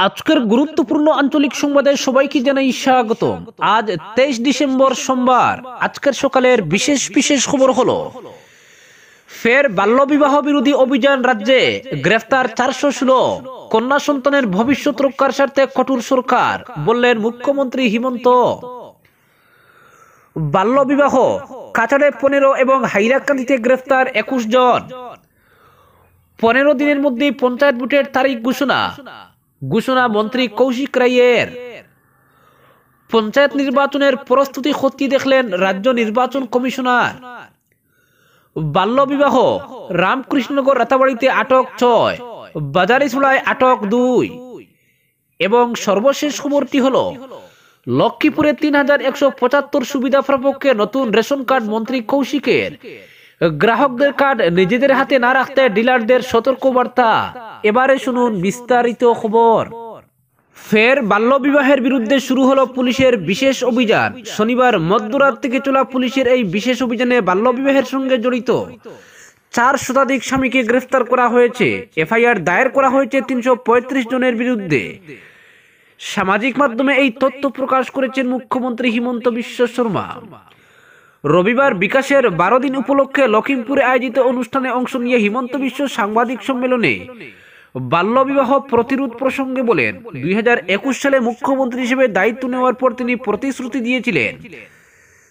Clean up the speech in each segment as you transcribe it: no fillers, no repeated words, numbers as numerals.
আজকের গুরুত্বপূর্ণ আঞ্চলিক সংবাদে সবাইকে জানাই স্বাগত। আজ 23 ডিসেম্বর সোমবার। আজকের সকালের বিশেষ খবর হলো, ফের বাল্যবিবাহ বিরোধী অভিযান, রাজ্যে গ্রেফতার 416, কন্যা সন্তানের ভবিষ্যৎ রক্ষার স্বার্থে কঠোর সরকার, বললেন মুখ্যমন্ত্রী হিমন্ত। বাল্যবিবাহ কাছাড়ে 15 এবং হাইলাকান্দিতে গ্রেফতার 21 জন। 15 দিনের মধ্যে পঞ্চায়েত ভোটের তারিখ ঘোষণা মন্ত্রী কৌশিক রায়ের। পঞ্চায়েত নির্বাচনের প্রস্তুতি খতিয়ে দেখলেন রাজ্য নির্বাচন কমিশনার। বাল্যবিবাহ রামকৃষ্ণনগর রাতাবাড়িতে আটক 6, বাজারিছড়ায় আটক 2 এবং সর্বশেষ খবরটি হলো, লক্ষ্মীপুরে 3175 সুবিধা প্রাপককে নতুন রেশন কার্ড, মন্ত্রী কৌশিকের। গ্রাহকদের কার্ড নিজেদের হাতে না রাখতে ডিলারদের সতর্কবার্তা। এবারে শুনুন বিস্তারিত খবর। ফের বাল্যবিবাহের বিরুদ্ধে শুরু হলো পুলিশের বিশেষ অভিযান। শনিবার মধ্যরাত থেকে চলা পুলিশের এই বিশেষ অভিযানে বাল্যবিবাহের সঙ্গে জড়িত 4 শতাধিক স্বামীকে গ্রেফতার করা হয়েছে। এফআইআর দায়ের করা হয়েছে 335 জনের বিরুদ্ধে। সামাজিক মাধ্যমে এই তথ্য প্রকাশ করেছেন মুখ্যমন্ত্রী হিমন্ত বিশ্ব শর্মা। রবিবার বিকাশের 12 দিন উপলক্ষে লখিমপুরে আয়োজিত অনুষ্ঠানে অংশ নিয়ে হিমন্ত বিশ্ব সাংবাদিক সম্মেলনে বাল্যবিবাহ প্রতিরোধ প্রসঙ্গে বলেন, 2021 সালে মুখ্যমন্ত্রী হিসেবে দায়িত্ব নেওয়ার পর তিনি প্রতিশ্রুতি দিয়েছিলেন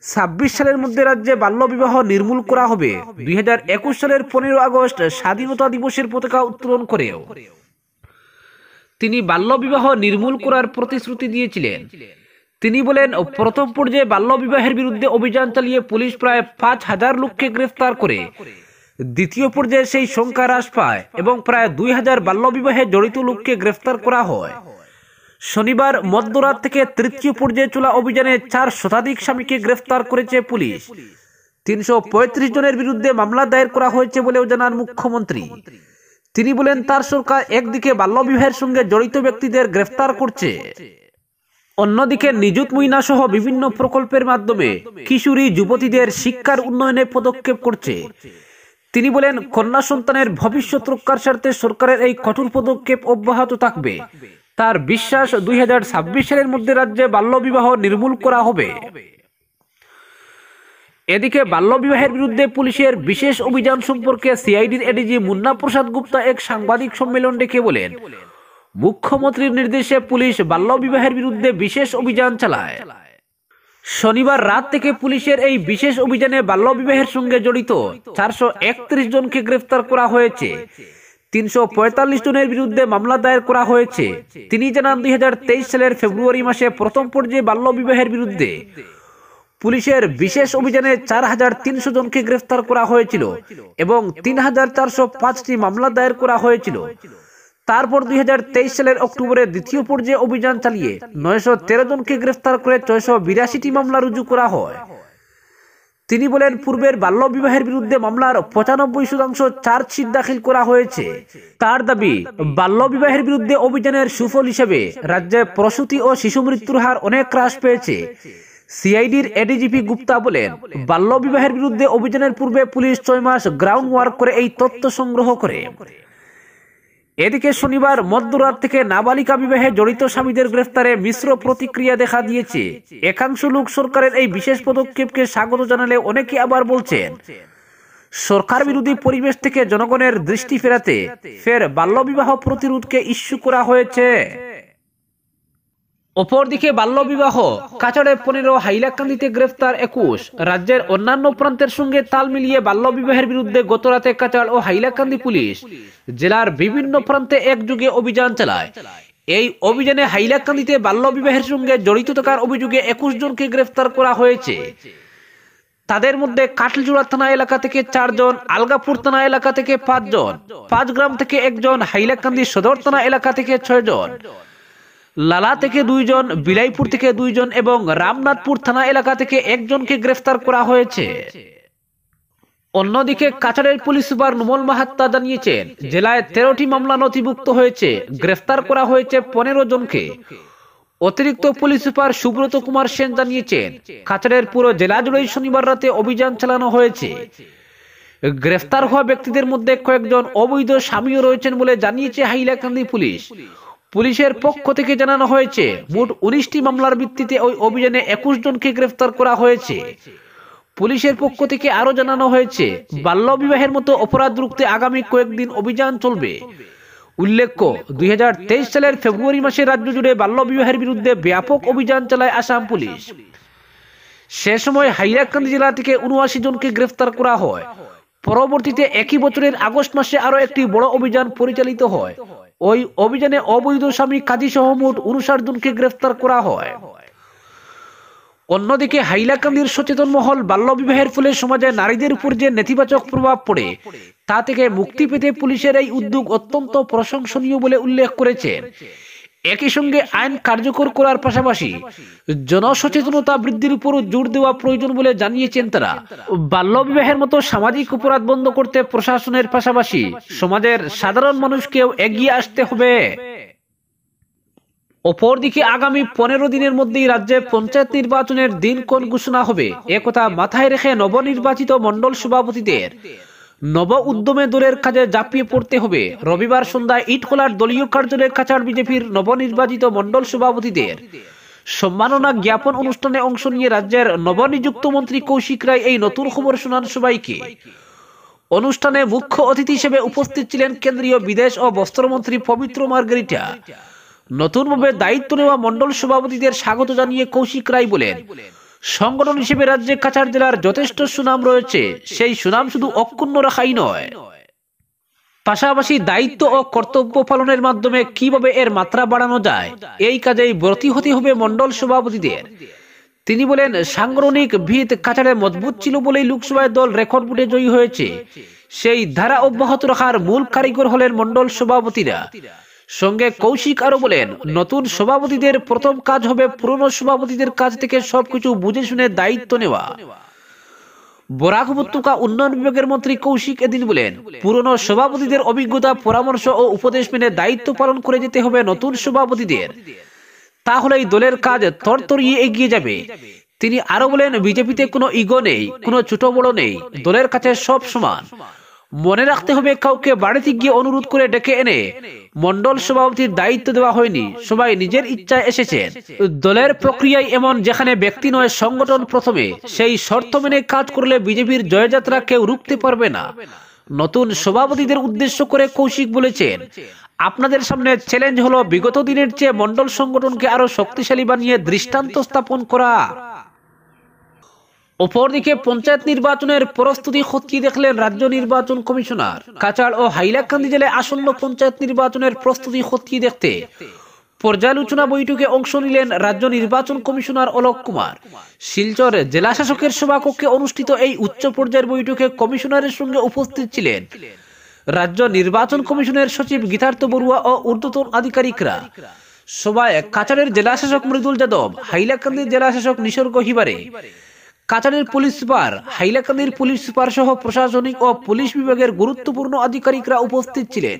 26 সালের মধ্যে রাজ্যে বাল্যবিবাহ নির্মূল করা হবে। 2021 সালের 15 আগস্ট স্বাধীনতা দিবসের পতাকা উত্তোলন করেও তিনি বাল্যবিবাহ নির্মূল করার প্রতিশ্রুতি দিয়েছিলেন। তিনি বলেন, প্রথম পর্যায়ে বাল্যবিবাহের বিরুদ্ধে অভিযান চালিয়ে পুলিশ প্রায় 5000 লোককে গ্রেফতার করে। দ্বিতীয় পর্যায়ে সেই সংখ্যা হ্রাস পায় এবং প্রায় 2000 বাল্যবিবাহে জড়িত লোককে গ্রেফতার করা হয়। শনিবার মধ্যরাত থেকে তৃতীয় পর্যায়ে চলা অভিযানে 4 শতাধিক স্বামীকে গ্রেফতার করেছে পুলিশ। 335 জনের বিরুদ্ধে মামলা দায়ের করা হয়েছে বলেও জানান মুখ্যমন্ত্রী। তিনি বলেন, তার সরকার একদিকে বাল্যবিবাহের সঙ্গে জড়িত ব্যক্তিদের গ্রেফতার করছে, অন্যদিকে নিযুত মহিলা সহ বিভিন্ন প্রকল্পের মাধ্যমে কিশোরী যুবতীদের শিক্ষার উন্নয়নে পদক্ষেপ করছে। তিনি বলেন, কন্যা সন্তানের ভবিষ্যৎ রক্ষার স্বার্থে সরকারের এই কঠোর পদক্ষেপ অব্যাহত থাকবে। তার বিশ্বাস, 2026 সালের মধ্যে রাজ্যে বাল্যবিবাহ নির্মূল করা হবে। এদিকে বাল্যবিবাহের বিরুদ্ধে পুলিশের বিশেষ অভিযান সম্পর্কে সিআইডির এডিজি মুন্না প্রসাদ গুপ্তা এক সাংবাদিক সম্মেলন ডেকে বলেন, মুখ্যমন্ত্রীর নির্দেশে পুলিশ বাল্যবিবাহের বিরুদ্ধে বিশেষ অভিযান চালায়। শনিবার রাত থেকে পুলিশের এই বিশেষ অভিযানে বাল্যবিবাহের সঙ্গে জড়িত 431 জনকে গ্রেফতার করা হয়েছে। 345 জনের বিরুদ্ধে মামলা দায়ের করা হয়েছে। তিনি জানান, 2023 সালের ফেব্রুয়ারি মাসে প্রথম পর্যায়ে বাল্যবিবাহের বিরুদ্ধে পুলিশের বিশেষ অভিযানে 4300 জনকে গ্রেফতার করা হয়েছিল এবং 3405টি মামলা দায়ের করা হয়েছিল। তারপর 2023 সালের অক্টোবরে দ্বিতীয় পর্যায়ে অভিযান চালিয়ে 913 জনকে গ্রেফতার করে 682টি মামলা রুজু করা হয়। তিনি বলেন, পূর্বের বাল্যবিবাহের বিরুদ্ধে মামলার 95% চার্জশিট দাখিল করা হয়েছে। তার দাবি, বাল্যবিবাহের বিরুদ্ধে অভিযানের সুফল হিসেবে রাজ্যে প্রসূতি ও শিশু মৃত্যুর হার অনেক হ্রাস পেয়েছে। সিআইডির এডিজিপি গুপ্তা বলেন, বাল্যবিবাহের বিরুদ্ধে অভিযানের পূর্বে পুলিশ 6 মাস গ্রাউন্ড ওয়ার্ক করে এই তথ্য সংগ্রহ করে। এদিকে শনিবার মধ্যরাত থেকে নাবালিকা বিবাহে জড়িত স্বামীদের গ্রেফতারে মিশ্র প্রতিক্রিয়া দেখা দিয়েছে। একাংশ লোক সরকারের এই বিশেষ পদক্ষেপকে স্বাগত জানালে অনেকে আবার বলছেন, সরকার বিরোধী পরিবেশ থেকে জনগণের দৃষ্টি ফেরাতে ফের বাল্যবিবাহ প্রতিরোধকে ইস্যু করা হয়েছে। অপরদিকে বাল্যবিবাহ কাছাড়ে 15, হাইলাকান্দিতে গ্রেফতার 21। রাজ্যের অন্যান্য প্রান্তের সঙ্গে তাল মিলিয়ে বাল্যবিবাহের বিরুদ্ধে গতরাতে কাছাড় ও হাইলাকান্দি পুলিশ জেলার বিভিন্ন প্রান্তে একযোগে অভিযান চালায়। এই অভিযানে হাইলাকান্দিতে বাল্যবিবাহের সঙ্গে জড়িত থাকার অভিযোগে 21 জনকে গ্রেফতার করা হয়েছে। তাদের মধ্যে কাটলজোড়া থানা এলাকা থেকে 4 জন, আলগাপুর থানা এলাকা থেকে 5 জন, 5 গ্রাম থেকে 1 জন, হাইলাকান্দি সদর থানা এলাকা থেকে 6 জন, লালা থেকে 2 জন, বিলাইপুর থেকে 2 জন এবং রামনাথপুর থানা এলাকা থেকে 1 জনকে গ্রেফতার করা হয়েছে। অন্যদিকে কাছাড়ের পুলিশ সুপার নুমল মাহাত্তা জানিয়েছেন, জেলায় 13টি মামলা নথিভুক্ত হয়েছে, গ্রেফতার করা হয়েছে 15 জনকে। অতিরিক্ত পুলিশ সুপার সুব্রত কুমার সেন জানিয়েছেন, কাছাড়ের পুরো জেলা জুড়েই শনিবার রাতে অভিযান চালানো হয়েছে। গ্রেফতার হওয়া ব্যক্তিদের মধ্যে কয়েকজন অবৈধ স্বামীও রয়েছেন বলে জানিয়েছে হাইলাকান্দি পুলিশ। পুলিশের পক্ষ থেকে জানানো হয়েছে মোট 19টি মামলার ভিত্তিতে ওই অভিযানে 21 জনকে গ্রেফতার করা হয়েছে। পুলিশের পক্ষ থেকে আরো জানানো হয়েছে বাল্য বিবাহের মতো অপরাধ রুখতে আগামী কয়েকদিন অভিযান চলবে। উল্লেখ্য 2023 সালের ফেব্রুয়ারি মাসে রাজ্য জুড়ে বাল্য বিবাহের বিরুদ্ধে ব্যাপক অভিযান চালায় আসাম পুলিশ। সে সময় হাইলাকান্দি জেলা থেকে 79 জনকে গ্রেফতার করা হয়। পরবর্তীতে একই বছরের আগস্ট মাসে আরো একটি বড় অভিযান পরিচালিত হয়। ওই অভিযানে অবৈধ স্বামী কাজী সহ মোট 59 জনকে গ্রেফতার করা হয়। অন্যদিকে হাইলাকান্দির সচেতন মহল বাল্য বিবাহের ফলে সমাজে নারীদের উপর যে নেতিবাচক প্রভাব পড়ে তা থেকে মুক্তি পেতে পুলিশের এই উদ্যোগ অত্যন্ত প্রশংসনীয় বলে উল্লেখ করেছেন। একই সঙ্গে আইন কার্যকর করার পাশাপাশি জনসচেতনতা বৃদ্ধির উপরও জোর দেওয়া প্রয়োজন বলে জানিয়েছেন তারা। বাল্য বিবাহের মতো সামাজিক অপরাধ বন্ধ করতে প্রশাসনের পাশাপাশি সমাজের সাধারণ মানুষকেও এগিয়ে আসতে হবে। অপরদিকে আগামী 15 দিনের মধ্যেই রাজ্যে পঞ্চায়েত নির্বাচনের দিনক্ষণ ঘোষণা হবে। একথা মাথায় রেখে নবনির্বাচিত মণ্ডল সভাপতিদের নব উদ্যমে দলের কাজে ঝাঁপিয়ে পড়তে হবে। রবিবার সন্ধ্যায় ইটখোলার দলীয় কার্যালয়ে কাছাড় বিজেপির নবনির্বাচিত মণ্ডল সভাপতিদের সম্মাননা জ্ঞাপন অনুষ্ঠানে অংশ নিয়ে রাজ্যের নবনিযুক্ত মন্ত্রী কৌশিক রায় এই নতুন খবর শোনান সবাইকে। অনুষ্ঠানে মুখ্য অতিথি হিসেবে উপস্থিত ছিলেন কেন্দ্রীয় বিদেশ ও বস্ত্রমন্ত্রী পবিত্র মার্গারিটা। নতুনভাবে দায়িত্ব নেওয়া মণ্ডল সভাপতিদের স্বাগত জানিয়ে কৌশিক রায় বলেন, সংগঠন হিসেবে রাজ্যে কাছাড় জেলার যথেষ্ট সুনাম রয়েছে। সেই সুনাম শুধু অক্ষুণ্ণ রাখাই নয়, পাশাপাশি দায়িত্ব ও কর্তব্য পালনের মাধ্যমে কিভাবে এর মাত্রা বাড়ানো যায় এই কাজেই ব্রতী হতে হবে মণ্ডল সভাপতিদের। তিনি বলেন, সাংগঠনিক ভিত কাছাড়ে মজবুত ছিল বলেই লোকসভায় দল রেকর্ড ভোটে জয়ী হয়েছে। সেই ধারা অব্যাহত রাখার মূল কারিগর হলেন মণ্ডল সভাপতিরা। সঙ্গে কৌশিক আরো বলেন, নতুন সভাপতিদের প্রথম কাজ হবে পুরনো সভাপতিদের কাছ থেকে সবকিছু বুঝে শুনে দায়িত্ব নেওয়া। বরাক উপত্যকা উন্নয়ন বিভাগের মন্ত্রী কৌশিক এদিন বলেন, পুরনো সভাপতিদের অভিজ্ঞতা, পরামর্শ ও উপদেশ মেনে দায়িত্ব পালন করে যেতে হবে নতুন সভাপতিদের। তাহলেই দলের কাজ তরতরিয়ে এগিয়ে যাবে। তিনি আরো বলেন, বিজেপিতে কোনো ইগো নেই, কোনো ছোট বড় নেই, দলের কাছে সব সমান। মনে রাখতে হবে, কাউকে বাড়িতে গিয়ে অনুরোধ করে ডেকে এনে মণ্ডল সভাপতির দায়িত্ব দেওয়া হয়নি, সবাই নিজের ইচ্ছায় এসেছেন। দলের প্রক্রিয়ায় এমন, যেখানে ব্যক্তি নয় সংগঠন প্রথমে, সেই শর্ত মেনে কাজ করলে বিজেপির জয়যাত্রা কেউ রুখতে পারবে না। নতুন সভাপতিদের উদ্দেশ্য করে কৌশিক বলেছেন, আপনাদের সামনে চ্যালেঞ্জ হলো বিগত দিনের চেয়ে মণ্ডল সংগঠনকে আরো শক্তিশালী বানিয়ে দৃষ্টান্ত স্থাপন করা। অপরদিকে পঞ্চায়েত নির্বাচনের প্রস্তুতি খতিয়ে দেখলেন রাজ্য নির্বাচন কমিশনার। কাছাড় ও হাইলাকান্দি জেলায় আসন্ন পঞ্চায়েত নির্বাচনের প্রস্তুতি খতিয়ে দেখতে পর্যালোচনা বৈঠকে অংশ নিলেন রাজ্য নির্বাচন কমিশনার অলোক কুমার। শিলচর জেলা শাসকের সভাকক্ষে অনুষ্ঠিত এই উচ্চ পর্যায়ের বৈঠকে কমিশনারের সঙ্গে উপস্থিত ছিলেন রাজ্য নির্বাচন কমিশনের সচিব গীতার্থ বড়ুয়া ও ঊর্ধ্বতন আধিকারিকরা। সভায় কাছাড়ের জেলা শাসক মৃদুল যাদব, হাইলাকান্দির জেলা শাসক নিসর্গ হিবারে, কাছাড়ের পুলিশ সুপার, হাইলাকান্দির পুলিশ সুপার সহ প্রশাসনিক ও পুলিশ বিভাগের গুরুত্বপূর্ণ আধিকারিকরা উপস্থিত ছিলেন।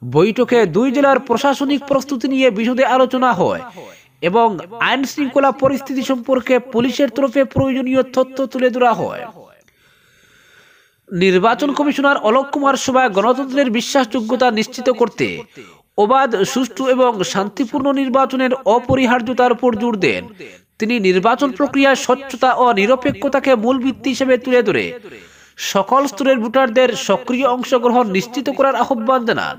বৈঠকে দুই জেলার প্রশাসনিক প্রস্তুতি নিয়ে বিশদে আলোচনা হয় এবং আইন শৃঙ্খলা পরিস্থিতি সম্পর্কে পুলিশের তরফে প্রয়োজনীয় তথ্য তুলে ধরা হয়। নির্বাচন কমিশনার অলোক কুমার সভায় গণতন্ত্রের বিশ্বাসযোগ্যতা নিশ্চিত করতে অবাধ, সুষ্ঠু এবং শান্তিপূর্ণ নির্বাচনের অপরিহার্যতার উপর জোর দেন। তিনি নির্বাচন প্রক্রিয়ায় স্বচ্ছতা ও নিরপেক্ষতাকে মূল ভিত্তি হিসেবে তুলে ধরে সকল স্তরের ভোটারদের সক্রিয় অংশগ্রহণ নিশ্চিত করার আহ্বান জানান।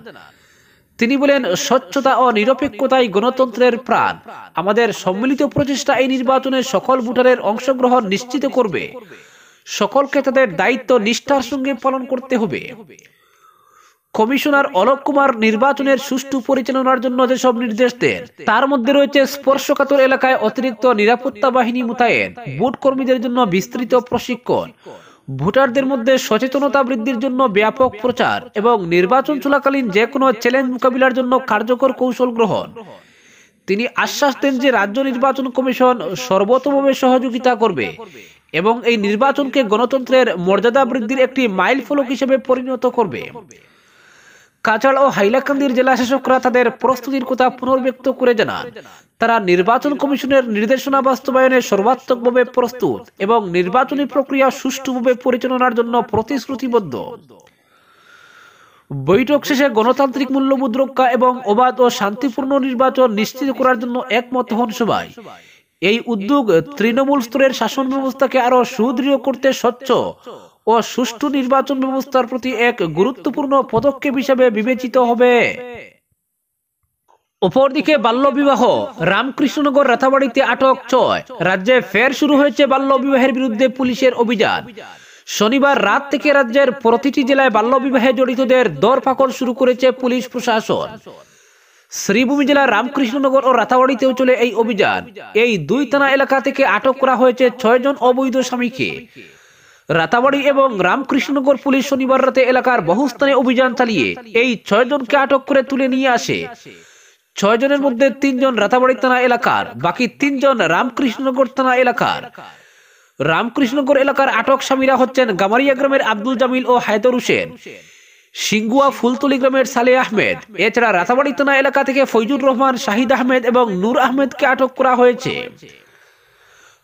তিনি বলেন, স্বচ্ছতা ও নিরপেক্ষতাই গণতন্ত্রের প্রাণ। আমাদের সম্মিলিত প্রচেষ্টা এই নির্বাচনে সকল ভোটারের অংশগ্রহণ নিশ্চিত করবে। সকলকে তাদের দায়িত্ব নিষ্ঠার সঙ্গে পালন করতে হবে। কমিশনার অলোক কুমার নির্বাচনের সুষ্ঠু পরিচালনার জন্য যেসব নির্দেশ দেন তার মধ্যে রয়েছে স্পর্শকাতর এলাকায় অতিরিক্ত নিরাপত্তা বাহিনী মোতায়েন, ভোট কর্মীদের জন্য বিস্তৃত প্রশিক্ষণ, ভোটারদের মধ্যে সচেতনতা বৃদ্ধির জন্য ব্যাপক প্রচার এবং নির্বাচন চলাকালীন যে কোনো চ্যালেঞ্জ মোকাবিলার জন্য কার্যকর কৌশল গ্রহণ। তিনি আশ্বাস দেন যে রাজ্য নির্বাচন কমিশন সর্বতোভাবে সহযোগিতা করবে এবং এই নির্বাচনকে গণতন্ত্রের মর্যাদা বৃদ্ধির একটি মাইল ফলক হিসেবে পরিণত করবে। কাছাড় ও হাইলাকান্দির জেলা শাসকরা তাদের প্রস্তুতির কথা পুনর্ব্যক্ত করে জানান, তারা নির্বাচন কমিশনের নির্দেশনা বাস্তবায়নে সর্বাত্মকভাবে প্রস্তুত এবং নির্বাচনী প্রক্রিয়া সুষ্ঠুভাবে পরিচালনার জন্য প্রতিশ্রুতিবদ্ধ। বৈঠক শেষে গণতান্ত্রিক মূল্যবোধ রক্ষা এবং অবাধ ও শান্তিপূর্ণ নির্বাচন নিশ্চিত করার জন্য একমত হন সবাই। এই উদ্যোগ তৃণমূল স্তরের শাসন ব্যবস্থাকে আরো সুদৃঢ় করতে স্বচ্ছ ও সুষ্ঠু নির্বাচন ব্যবস্থার প্রতি এক গুরুত্বপূর্ণ পদক্ষেপ হিসেবে বিবেচিত হবে। অপরদিকে বাল্যবিবাহ, রামকৃষ্ণনগর রাতাবাড়িতে আটক 6। রাজ্যে ফের শুরু হয়েছে বাল্যবিবাহের বিরুদ্ধে পুলিশের অভিযান। শনিবার রাত থেকে রাজ্যের প্রতিটি জেলায় বাল্যবিবাহে জড়িতদের ধরপাকড় শুরু করেছে পুলিশ প্রশাসন। শ্রীভূমি জেলার রামকৃষ্ণনগর ও রাতাবাড়িতেও চলে এই অভিযান। এই দুই থানা এলাকা থেকে আটক করা হয়েছে 6 জন অবৈধ স্বামীকে। রাতাবাড়ি এবং রামকৃষ্ণনগর পুলিশ শনিবার রাতে এলাকার বহু স্থানে অভিযান চালিয়ে এই 6 জনকে আটক করে তুলে নিয়ে আসে। 6 জনের মধ্যে 3 জন রাতাবাড়ি থানা এলাকার, বাকি 3 জন রামকৃষ্ণনগর থানা এলাকার। রামকৃষ্ণনগর এলাকার আটক স্বামীরা হচ্ছেন গামারিয়া গ্রামের আব্দুল জামিল ও হায়দর হোসেন, সিঙ্গুয়া ফুলতলি গ্রামের সালে আহমেদ। এছাড়া রাতাবাড়ি থানা এলাকা থেকে ফৈজুর রহমান, শাহিদ আহমেদ এবং নূর আহমেদকে আটক করা হয়েছে।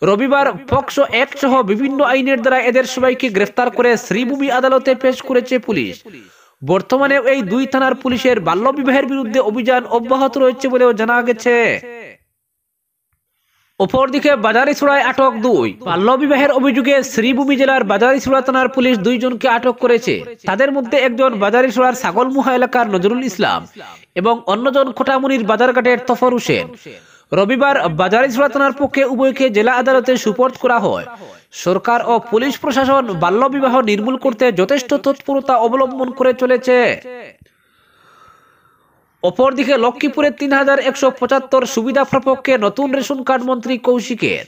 রবিবার পক্সো 1 সহ বিভিন্ন আইনের দ্বারা এদের সবাইকে গ্রেফতার করে শ্রীভূমি আদালতে পেশ করেছে পুলিশ। বর্তমানে এই দুই থানার পুলিশের বাল্যবিবাহের বিরুদ্ধে অভিযান অব্যাহত রয়েছে বলেও জানা গেছে। অপরদিকে বাজারিছড়ায় আটক 2। বাল্যবিবাহের অভিযোগে শ্রীভূমি জেলার বাজারিছড়া থানার পুলিশ 2 জনকে আটক করেছে। তাদের মধ্যে একজন বাজারিছড়ার ছাগলমুহা এলাকার নজরুল ইসলাম এবং অন্যজন খোটামুনির বাজারঘাটের তফর হোসেন। রবিবার বাজারিছড়া থানার পক্ষে উভয়কে জেলা আদালতে সুপর্দ করা হয়। সরকার ও পুলিশ প্রশাসন বাল্যবিবাহ নির্মূল করতে যথেষ্ট তৎপরতা অবলম্বন করে চলেছে। অপরদিকে লক্ষ্মীপুরে 3175 সুবিধাপ্রাপককে নতুন রেশন কার্ড মন্ত্রী কৌশিকের।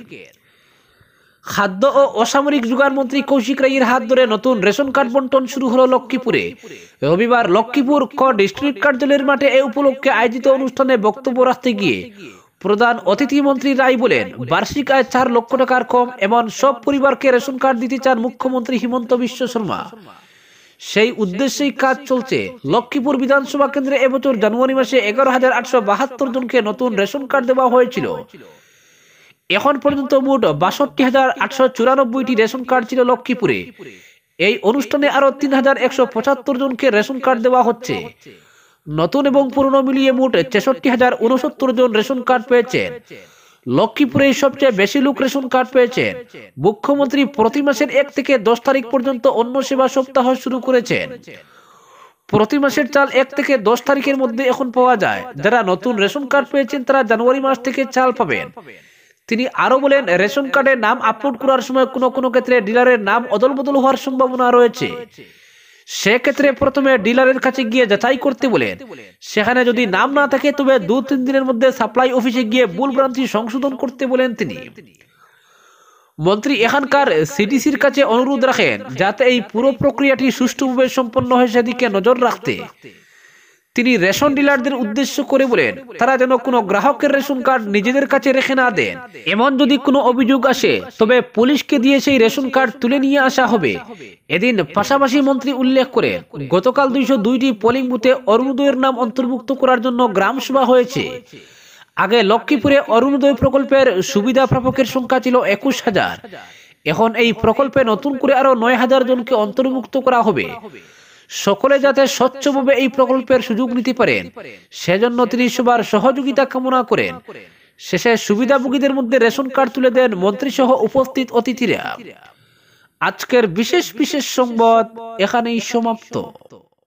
খাদ্য ও অসামরিক যোগান মন্ত্রী কৌশিক রায়ের হাত ধরে নতুন রেশন কার্ড বন্টন শুরু হলো লক্ষ্মীপুরে। রবিবার লক্ষ্মীপুর ডিস্ট্রিক্ট কার্যালয়ের মাঠে এ উপলক্ষে আয়োজিত অনুষ্ঠানে বক্তব্য রাখতে গিয়ে প্রধান অতিথি মন্ত্রী রায় বলেন, বার্ষিক আয় 4 লক্ষ টাকার কম এমন সব পরিবারকে রেশন কার্ড দিতে চান মুখ্যমন্ত্রী হিমন্ত বিশ্ব শর্মা। সেই উদ্দেশ্যেই কাজ চলছে। লক্ষ্মীপুর বিধানসভা কেন্দ্রে এবছর জানুয়ারি মাসে 11,872 জনকে নতুন রেশন কার্ড দেওয়া হয়েছিল। এখন পর্যন্ত মোট 62,894টি রেশন কার্ড ছিল লক্ষ্মীপুরে। এই অনুষ্ঠানে আরো 3,175 জনকে রেশন কার্ড দেওয়া হচ্ছে। নতুন এবং পুরনো মিলিয়ে মোট 66,069 জন রেশন কার্ড পেয়েছেন। লক্ষ্মীপুরে সবচেয়ে বেশি লোক রেশন কার্ড পেয়েছেন। মুখ্যমন্ত্রী প্রতি মাসের 1 থেকে 10 তারিখ পর্যন্ত অন্ন সেবা সপ্তাহ শুরু করেছেন। প্রতি মাসের চাল 1 থেকে 10 তারিখের মধ্যে এখন পাওয়া যায়। যারা নতুন রেশন কার্ড পেয়েছেন তারা জানুয়ারি মাস থেকে চাল পাবেন। তিনি আরো বলেন, রেশন কার্ডে নাম আপলোড করার সময় কোনো ক্ষেত্রে ডিলারের নাম অদলবদল হওয়ার সম্ভাবনা রয়েছে। সেক্ষেত্রে প্রথমে ডিলারের কাছে গিয়ে যাচাই করতে বলেন। সেখানে যদি নাম না থাকে তবে 2-3 দিনের মধ্যে সাপ্লাই অফিসে গিয়ে ভুল ভ্রান্তি সংশোধন করতে বলেন তিনি। মন্ত্রী এখানকার সিডিসির কাছে অনুরোধ রাখেন যাতে এই পুরো প্রক্রিয়াটি সুষ্ঠুভাবে সম্পন্ন হয় সেদিকে নজর রাখতে। তিনি রেশন ডিলারদের উদ্দেশ্য করে বলেন, তারা যেন কোনো গ্রাহকের রেশন কার্ড নিজেদের কাছে রেখে না দেন। এমন যদি কোনো অভিযোগ আসে তবে পুলিশকে দিয়ে সেই রেশন কার্ড তুলে নিয়ে আসা হবে। এদিন পাশাপাশি মন্ত্রী উল্লেখ করেন, গতকাল 202টি পোলিং বুথে অরুণোদয়ের নাম অন্তর্ভুক্ত করার জন্য গ্রাম সভা হয়েছে। আগে লক্ষ্মীপুরে অরুণোদয় প্রকল্পের সুবিধা প্রাপকের সংখ্যা ছিল 21,000। এখন এই প্রকল্পে নতুন করে আরো 9,000 জনকে অন্তর্ভুক্ত করা হবে। সকলে যাতে স্বচ্ছভাবে এই প্রকল্পের সুযোগ নিতে পারেন সেজন্য তিনি সবার সহযোগিতা কামনা করেন। শেষে সুবিধাভোগীদের মধ্যে রেশন কার্ড তুলে দেন মন্ত্রী সহ উপস্থিত অতিথিরা। আজকের বিশেষ সংবাদ এখানেই সমাপ্ত।